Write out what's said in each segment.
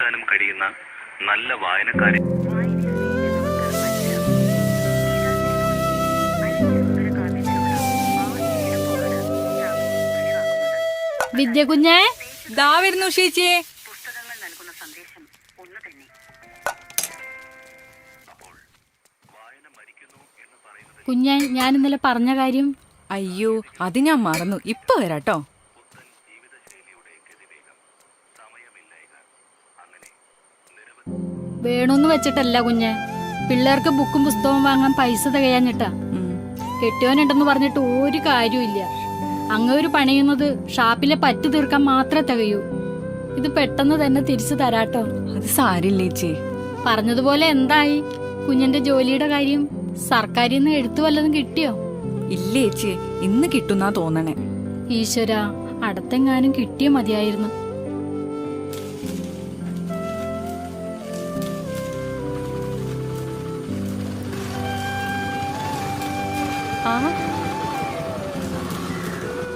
വിലയിരുത്താനും കഴിയുന്ന നല്ല വായനക്കാരെ വിദ്യ കുഞ്ഞേ, ദാ വരുന്നു ഷീച്ചിയെ. പുസ്തകങ്ങൾ നൽകുന്ന സന്ദേശം ഒന്ന് തന്നെ. കുഞ്ഞേ, ഞാൻ ഇന്നലെ പറഞ്ഞ കാര്യം. അയ്യോ, അത് ഞാൻ മറന്നു. ഇപ്പൊ വരാട്ടോ. വേണോന്ന് വെച്ചിട്ടല്ല കുഞ്ഞെ, പിള്ളേർക്ക് ബുക്കും പുസ്തകവും വാങ്ങാൻ പൈസ തികയാഞ്ഞിട്ടാ. കെട്ടിയോനുണ്ടെന്ന് പറഞ്ഞിട്ട് ഒരു കാര്യമില്ല. അങ്ങൊരു പണിയുന്നത് ഷാപ്പിലെ പറ്റു തീർക്കാൻ മാത്രമേ തികയൂ. ഇത് പെട്ടെന്ന് തന്നെ തിരിച്ചു തരാട്ടോ. അത് സാരില്ല ചേച്ചി. പറഞ്ഞതുപോലെ എന്തായി കുഞ്ഞിന്റെ ജോലിയുടെ കാര്യം? സർക്കാരിന്ന് എഴുത്തു വല്ലതും കിട്ടിയോ? ഇല്ല ചേച്ചി, ഇന്ന് കിട്ടുന്നാ തോന്നണേ. ഈശ്വര, അടുത്തെങ്ങാനും കിട്ടിയ മതിയായിരുന്നു. ആ,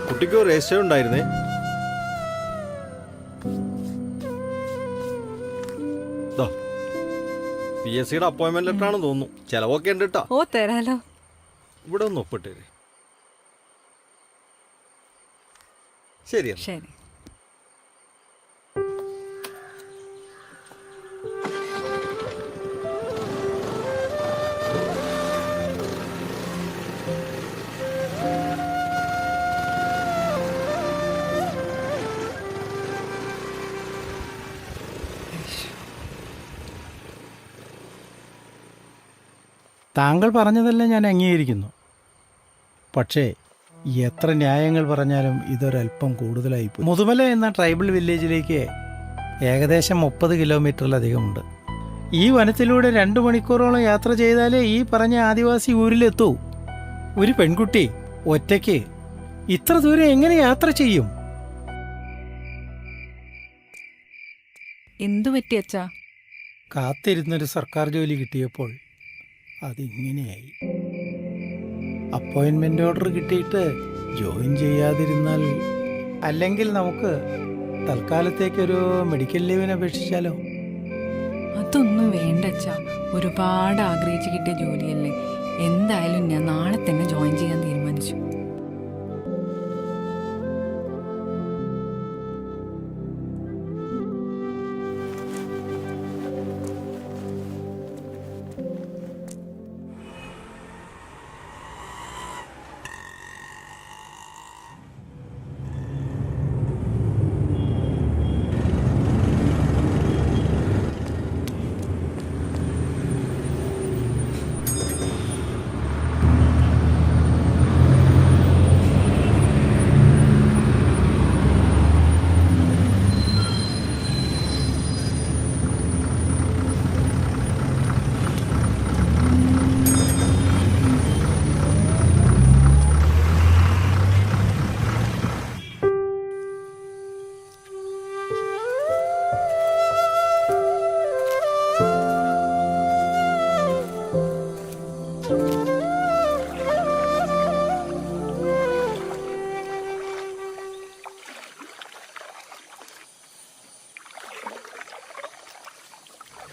കുട്ടിക്ക് രജിസ്റ്റർ ഉണ്ടായിരുന്നേ. PSC അപ്പോയിന്റ്മെന്റ് ലെറ്റർ ആണെന്ന് തോന്നുന്നു. ചെലവൊക്കെ ഉണ്ട് കേട്ടോ. ഓ, തരാലോ. ഇവിടെ ഒന്ന് ഒപ്പിട്ടേ. ശരി ശരി. താങ്കൾ പറഞ്ഞതെല്ലാം ഞാൻ അംഗീകരിക്കുന്നു. പക്ഷേ എത്ര ന്യായങ്ങൾ പറഞ്ഞാലും ഇതൊരല്പം കൂടുതലായിപ്പോയി. മുതുമല എന്ന ട്രൈബൽ വില്ലേജിലേക്ക് ഏകദേശം 30 കിലോമീറ്ററിലധികമുണ്ട്. ഈ വനത്തിലൂടെ 2 മണിക്കൂറോളം യാത്ര ചെയ്താലേ ഈ പറഞ്ഞ ആദിവാസി ഊരിലെത്തൂ. ഒരു പെൺകുട്ടി ഒറ്റയ്ക്ക് ഇത്ര ദൂരം എങ്ങനെ യാത്ര ചെയ്യും? എന്തു പറ്റി അച്ഛാ? കാത്തിരുന്നൊരു സർക്കാർ ജോലി കിട്ടിയപ്പോൾ അതിങ്ങനെയായി. അപ്പോയിൻമെൻ്റ് ഓർഡർ കിട്ടിയിട്ട് ജോയിൻ ചെയ്യാതിരുന്നാൽ, അല്ലെങ്കിൽ നമുക്ക് തൽക്കാലത്തേക്കൊരു മെഡിക്കൽ ലീവിന് അപേക്ഷിച്ചാലോ? അതൊന്നും വേണ്ട അച്ഛാ. ഒരുപാട് ആഗ്രഹിച്ച് കിട്ടിയ ജോലിയല്ലേ. എന്തായാലും ഞാൻ നാളെ തന്നെ ജോയിൻ ചെയ്യാൻ തീരുമാനിച്ചു.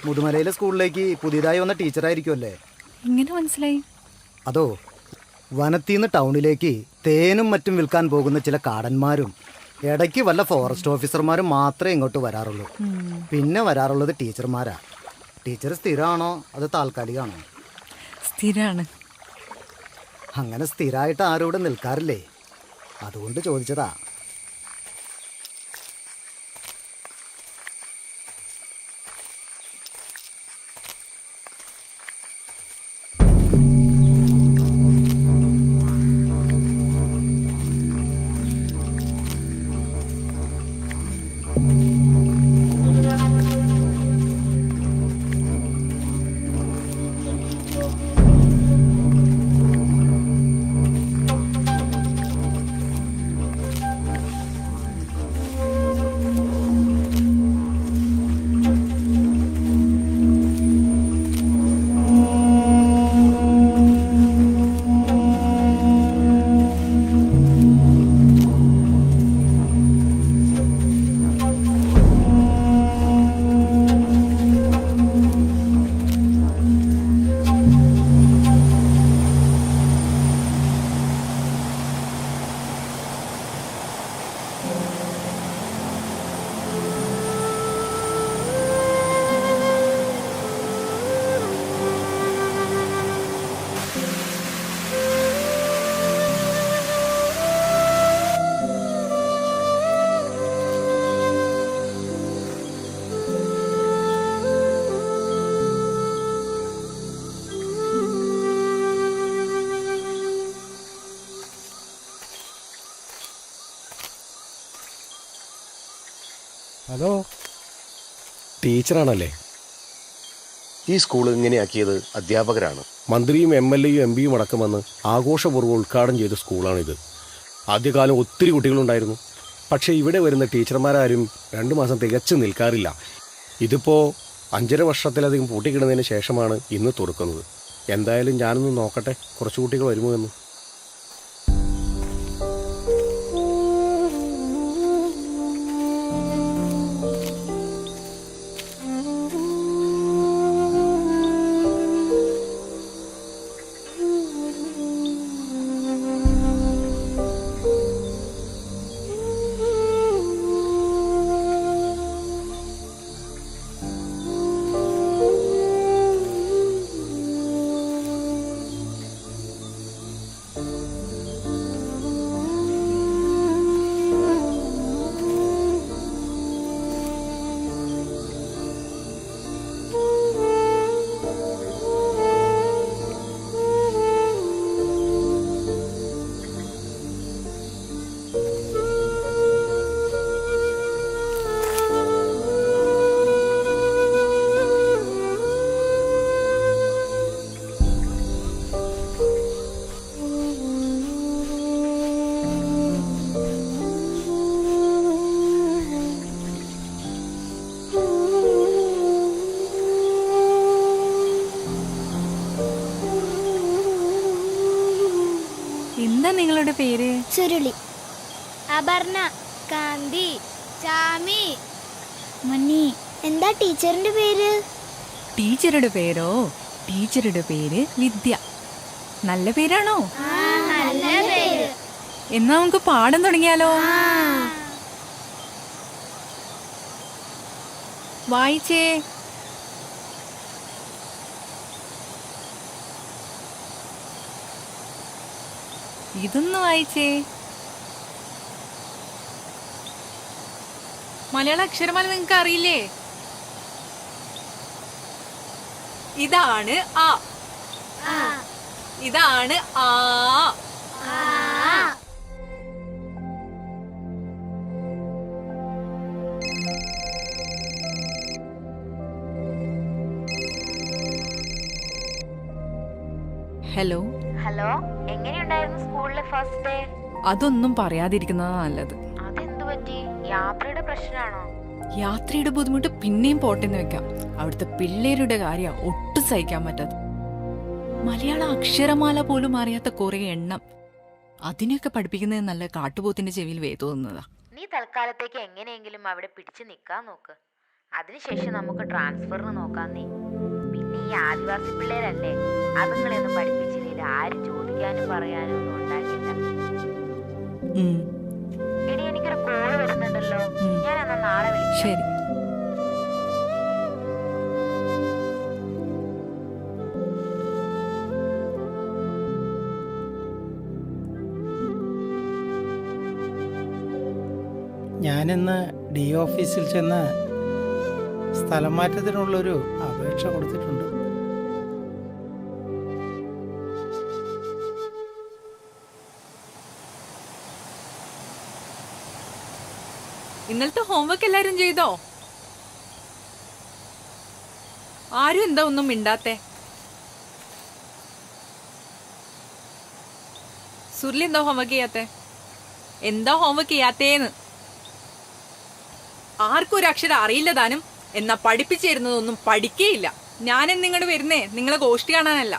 മുതുമലയിലെ സ്കൂളിലേക്ക് പുതിയതായി വന്ന ടീച്ചറായിരിക്കുമല്ലേ? എങ്ങനെ മനസ്സിലായി? അതോ, വനത്തിൽ നിന്ന് ടൗണിലേക്ക് തേനും മറ്റും വിൽക്കാൻ പോകുന്ന ചില കാടന്മാരും ഇടയ്ക്ക് വല്ല ഫോറസ്റ്റ് ഓഫീസർമാരും മാത്രമേ ഇങ്ങോട്ട് വരാറുള്ളൂ. പിന്നെ വരാറുള്ളത് ടീച്ചർമാരാ. ടീച്ചർ സ്ഥിരമാണോ അത് താൽക്കാലികമാണോ? സ്ഥിരാണ്. അങ്ങനെ സ്ഥിരമായിട്ട് ആരും ഇവിടെ നിൽക്കാറില്ലേ, അതുകൊണ്ട് ചോദിച്ചതാ. ഹലോ. ടീച്ചറാണല്ലേ? ഈ സ്കൂൾ ഇങ്ങനെയാക്കിയത് അധ്യാപകരാണ്. മന്ത്രിയും MLA യും MP യും അടക്കം വന്ന് ആഘോഷപൂർവ്വം ഉദ്ഘാടനം ചെയ്ത സ്കൂളാണിത്. ആദ്യകാലം ഒത്തിരി കുട്ടികളുണ്ടായിരുന്നു. പക്ഷേ ഇവിടെ വരുന്ന ടീച്ചർമാരാരും 2 മാസം തികച്ചു നിൽക്കാറില്ല. ഇതിപ്പോൾ 5.5 വർഷത്തിലധികം പൂട്ടിക്കിടുന്നതിന് ശേഷമാണ് ഇന്ന് തുറക്കുന്നത്. എന്തായാലും ഞാനൊന്ന് നോക്കട്ടെ കുറച്ച് കുട്ടികൾ വരുമോ എന്ന്. എന്താ നിങ്ങളുടെ പേര്? സുരുളി, അപർണ, കാന്തി, ചാമി, മണി. എന്താ ടീച്ചറിന്റെ പേര്? ടീച്ചറുടെ പേരോ? ടീച്ചറുടെ പേര് വിദ്യ. നല്ല പേരാണോ? നല്ല പേര്. എന്നാ നമുക്ക് പാഠം തുടങ്ങിയാലോ? വായിച്ചേ. ഇതൊന്ന് വായിച്ചേ. മലയാള അക്ഷരമാല നിങ്ങൾക്ക് അറിയില്ലേ? ഇതാണ് ആ, ഇതാണ് ആ. ഹലോ. ഹലോ, എങ്ങനെയുണ്ടായിരുന്നു സ്കൂളിലെ ഫസ്റ്റ് ഡേ? അതൊന്നും പറയാതിരിക്കുന്നതാ നല്ലത്. അതെന്തു പറ്റി? യാത്രയുടെ പ്രശ്നമാണോ? യാത്രയുടെ ബുദ്ധിമുട്ട് പിന്നെയും പോട്ടെന്ന് വെക്കാം. അവിടുത്തെ പിള്ളേരുടെ കാര്യം ഒട്ടും സഹിക്കാൻ പറ്റാത്ത. മലയാള അക്ഷരമാല പോലും അറിയാത്ത കുറെ എണ്ണം. അതിനെയൊക്കെ പഠിപ്പിക്കുന്നത് നല്ല കാട്ടുപോത്തിന്റെ ചെവിയിൽ വേദോന്നതാ. നീ തൽക്കാലത്തേക്ക് എങ്ങനെയെങ്കിലും അവിടെ പിടിച്ചു നിൽക്കാൻ നോക്ക്. അതിനുശേഷം നമുക്ക് ട്രാൻസ്ഫറിന് നോക്കാം. നീ പിന്നെ ഈ ആദിവാസി പിള്ളേരല്ലേ, അതുങ്ങളെയൊന്നും പഠിപ്പിച്ചില്ല. ആരും ചോദിക്കാനും പറയാനും ഒന്നും ഉണ്ടാകില്ല. എടി, എനിക്കൊരു കോള് വരുന്നുണ്ടല്ലോ. ഞാൻ എന്നാ നാളെ വിളിക്കാം. ശരി. ഞാനിന്ന് DO ഓഫീസിൽ ചെന്ന് സ്ഥലം മാറ്റത്തിനുള്ളൊരു അപേക്ഷ കൊടുത്തിട്ടുണ്ട്. ഇന്നലത്തെ ഹോംവർക്ക് എല്ലാരും ചെയ്തോ? ആരും എന്താ ഒന്നും മിണ്ടാത്തെ? സുർലി എന്താ ഹോംവർക്ക് ചെയ്യാത്തെ? എന്താ ഹോംവർക്ക് ചെയ്യാത്തേന്ന്? ആർക്കും ഒരു അക്ഷരം അറിയില്ല താനും. എന്നാ പഠിപ്പിച്ചിരുന്നതൊന്നും പഠിക്കേയില്ല. ഞാനെന്ന് ഇങ്ങോട്ട് വരുന്നേ നിങ്ങളെ ഗോഷ്ടി കാണാനല്ല.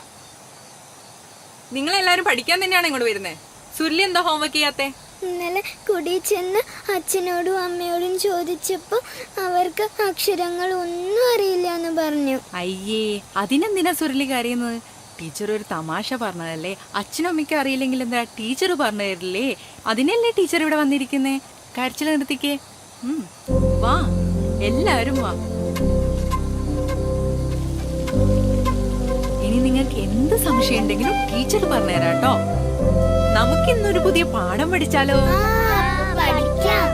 നിങ്ങളെല്ലാരും പഠിക്കാൻ തന്നെയാണ് ഇങ്ങോട്ട് വരുന്നേ. സുർലി എന്താ ഹോംവർക്ക് ചെയ്യാത്തെ? ഇന്നലെ കുടി ചെന്ന് അച്ഛനോടും അമ്മയോടും ചോദിച്ചപ്പോ അവർക്ക് അക്ഷരങ്ങൾ ഒന്നും അറിയില്ല എന്ന് പറഞ്ഞു. അയ്യേ, അതിനെന്തിനാ സുരളി കരയുന്നത്? ടീച്ചർ ഒരു തമാശ പറഞ്ഞതല്ലേ. അച്ഛനും അമ്മയ്ക്കും അറിയില്ലെങ്കിൽ എന്താ ടീച്ചർ പറഞ്ഞു തരില്ലേ? അതിനല്ലേ ടീച്ചർ ഇവിടെ വന്നിരിക്കുന്നേ. കരച്ചിൽ നിർത്തിക്കേ. വാ, എല്ലാവരും വാ. ഇനി നിങ്ങൾക്ക് എന്ത് സംശയം ഉണ്ടെങ്കിലും ടീച്ചർ പറഞ്ഞുതരാട്ടോ. നമുക്കിന്നൊരു പുതിയ പാഠം പഠിച്ചാലോ? പഠിക്കാം.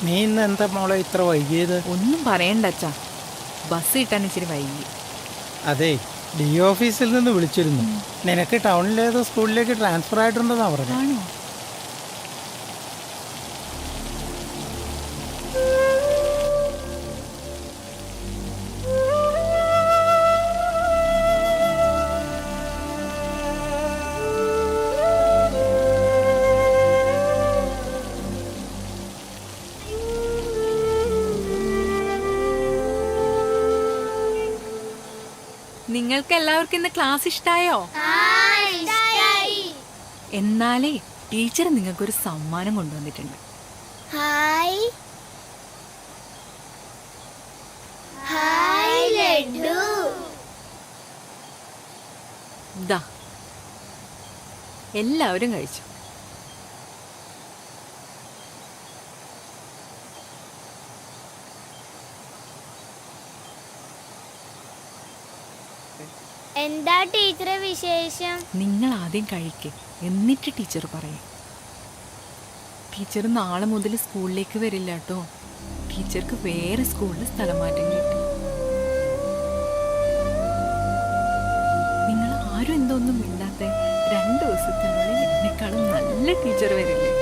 നീ ഇന്ന് എന്താ മോളെ ഇത്ര വൈകിയത്? ഒന്നും പറയണ്ട അച്ഛാ, ബസ് കിട്ടാൻ ഇച്ചിരി വൈകി. അതെ, ഡി ഓഫീസിൽ നിന്ന് വിളിച്ചിരുന്നു. നിനക്ക് ടൗണിലേതോ സ്കൂളിലേക്ക് ട്രാൻസ്ഫർ ആയിട്ടുണ്ടെന്നാ പറഞ്ഞു. ആണോ? നിങ്ങൾക്ക് എല്ലാവർക്കും ഇന്ന് ക്ലാസ് ഇഷ്ടായോ? എന്നാലേ ടീച്ചർ നിങ്ങൾക്കൊരു സമ്മാനം കൊണ്ടുവന്നിട്ടുണ്ട്. Hi hi laddu. ദാ, എല്ലാവരും കഴിച്ചു. എന്താ ടീച്ചറെ വിശേഷം? നിങ്ങൾ ആദ്യം കഴിക്ക്, എന്നിട്ട് ടീച്ചർ പറയും. ടീച്ചർ നാളെ മുതൽ സ്കൂളിലേക്ക് വരില്ല കേട്ടോ. ടീച്ചർക്ക് വേറെ സ്കൂളിൽ സ്ഥലം മാറ്റം കിട്ടി. നിങ്ങൾ ആരും എന്തൊന്നും മിണ്ടാത്ത 2 ദിവസത്തിനുള്ളിൽ എന്നെക്കാളും നല്ല ടീച്ചർ വരില്ലേ?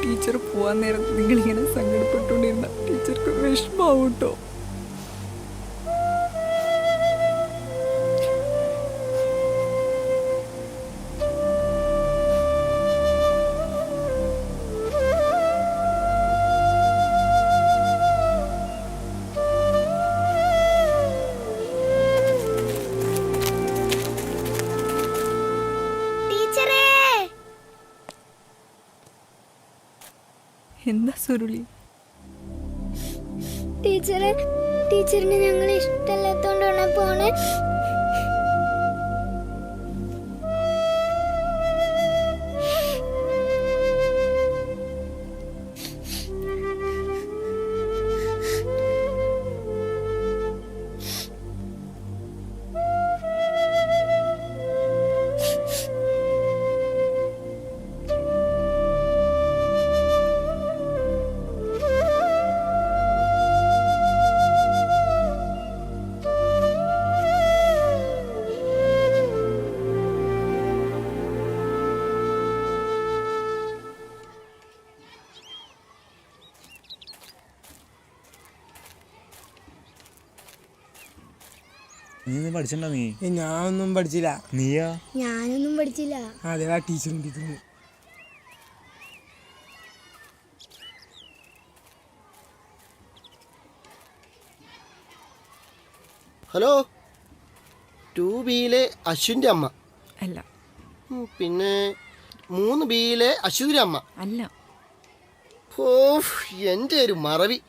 ടീച്ചർ പോവാൻ നേരം നിങ്ങളിങ്ങനെ സങ്കടപ്പെട്ടുകൊണ്ടിരുന്ന ടീച്ചർക്ക് വിഷമാവും കേട്ടോ. എന്താ സുരുളി? ടീച്ചറിന് ഞങ്ങൾ ഇഷ്ടമല്ലാത്തോണ്ടാണ് പോണേ. നീ പഠിച്ചിട്ടുണ്ടോ? നീ? ഞാനൊന്നും പഠിച്ചില്ല. നീയാ? ഞാനൊന്നും പഠിച്ചില്ല. അതെ, ടീച്ചറും. ഹലോ, 2Bയിലെ അശ്വിൻ്റെ അമ്മ അല്ല. പിന്നെ 3Bയിലെ അശ്വതിയുടെ അമ്മ അല്ല. ഓ, എൻ്റെ ഒരു മറവി.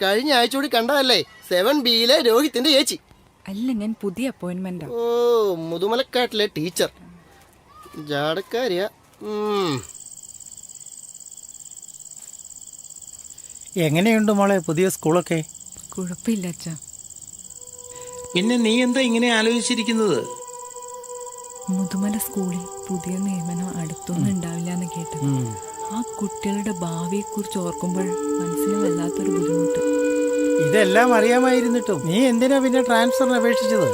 കഴിഞ്ഞ ആഴ്ച കൂടി കണ്ടതല്ലേ 7Bയിലെ രോഹിത്തിന്റെ ചേച്ചി. അല്ല, ഞാൻ പുതിയ അപ്പോയിന്റ്മെന്റാ. ഓ, മുതുമലക്കാട്ടിലെ ടീച്ചർ. ജാടക്കാരിയാ. എങ്ങനെയുണ്ട് മോളെ പുതിയ സ്കൂളൊക്കെ? കുഴപ്പമില്ല അച്ഛാ. പിന്നെ നീ എന്താ ഇങ്ങനെ ആലോചിച്ചിരിക്കുന്നത്? മുതുമല സ്കൂളിൽ പുതിയ നിയമനം അടുത്തൊന്നും ഉണ്ടാവില്ല എന്ന് കേട്ടത്. ആ കുട്ടികളുടെ ഭാവിയെ കുറിച്ച് ഓർക്കുമ്പോൾ മനസ്സിന് വല്ലാത്തൊരു ബുദ്ധിമുട്ട്. ഇതെല്ലാം അറിയാമായിരുന്നിട്ടും നീ എന്തിനാ പിന്നെ ട്രാൻസ്ഫറിന് അപേക്ഷിച്ചത്?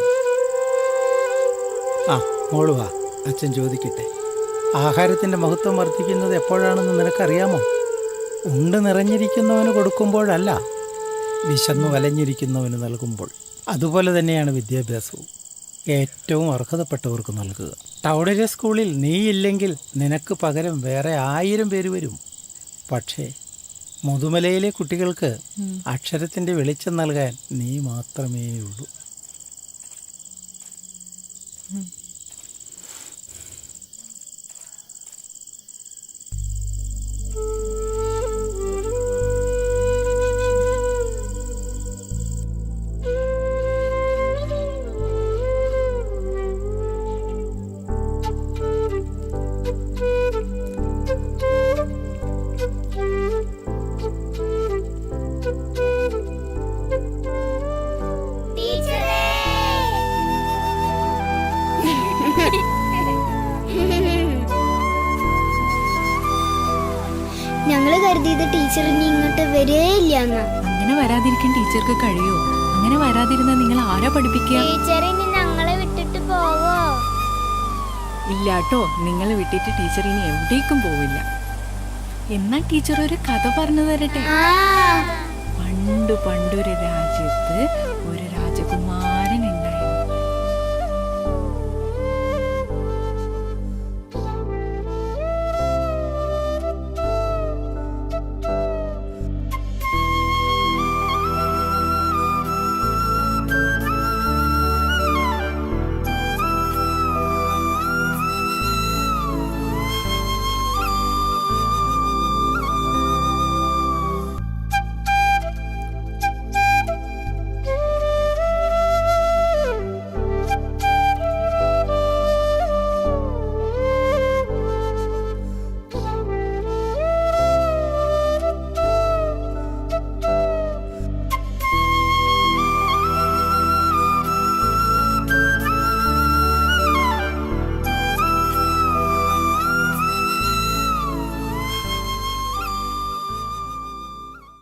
ആ, മോള് വാ, അച്ഛൻ ചോദിക്കട്ടെ. ആഹാരത്തിന്റെ മഹത്വം വർദ്ധിക്കുന്നത് എപ്പോഴാണെന്ന് നിനക്കറിയാമോ? ഉണ്ട് നിറഞ്ഞിരിക്കുന്നവന് കൊടുക്കുമ്പോഴല്ല, വിശന്നു വലഞ്ഞിരിക്കുന്നവന് നൽകുമ്പോൾ. അതുപോലെ തന്നെയാണ് വിദ്യാഭ്യാസവും. ഏറ്റവും അർഹതപ്പെട്ടവർക്ക് നൽകുക. ടൗണിലെ സ്കൂളിൽ നീ ഇല്ലെങ്കിൽ നിനക്ക് പകരം വേറെ 1000 പേര് വരും. പക്ഷേ മുതുമലയിലെ കുട്ടികൾക്ക് അക്ഷരത്തിന്റെ വെളിച്ചം നൽകാൻ നീ മാത്രമേ ഉള്ളൂ. കരുതിയത് ടീച്ചർ ഇനി ഇങ്ങോട്ട് വരികയില്ല എന്നാ. അങ്ങനെ വരാതിരിക്കാൻ ടീച്ചർക്ക് കഴിയോ? അങ്ങനെ വരാതിരുന്ന നിങ്ങൾ ആരാ പഠിപ്പിക്കുക? ടീച്ചർ ഇനി ഞങ്ങളെ വിട്ടിട്ട് പോവോ? ഇല്ല കേട്ടോ, നിങ്ങളെ വിട്ടിട്ട് ടീച്ചർ ഇനി എവിടേക്കും പോവില്ല. എന്നാ ടീച്ചർ ഒരു കഥ പറഞ്ഞു തരട്ടെ. പണ്ടൊരു രാജ്യത്ത്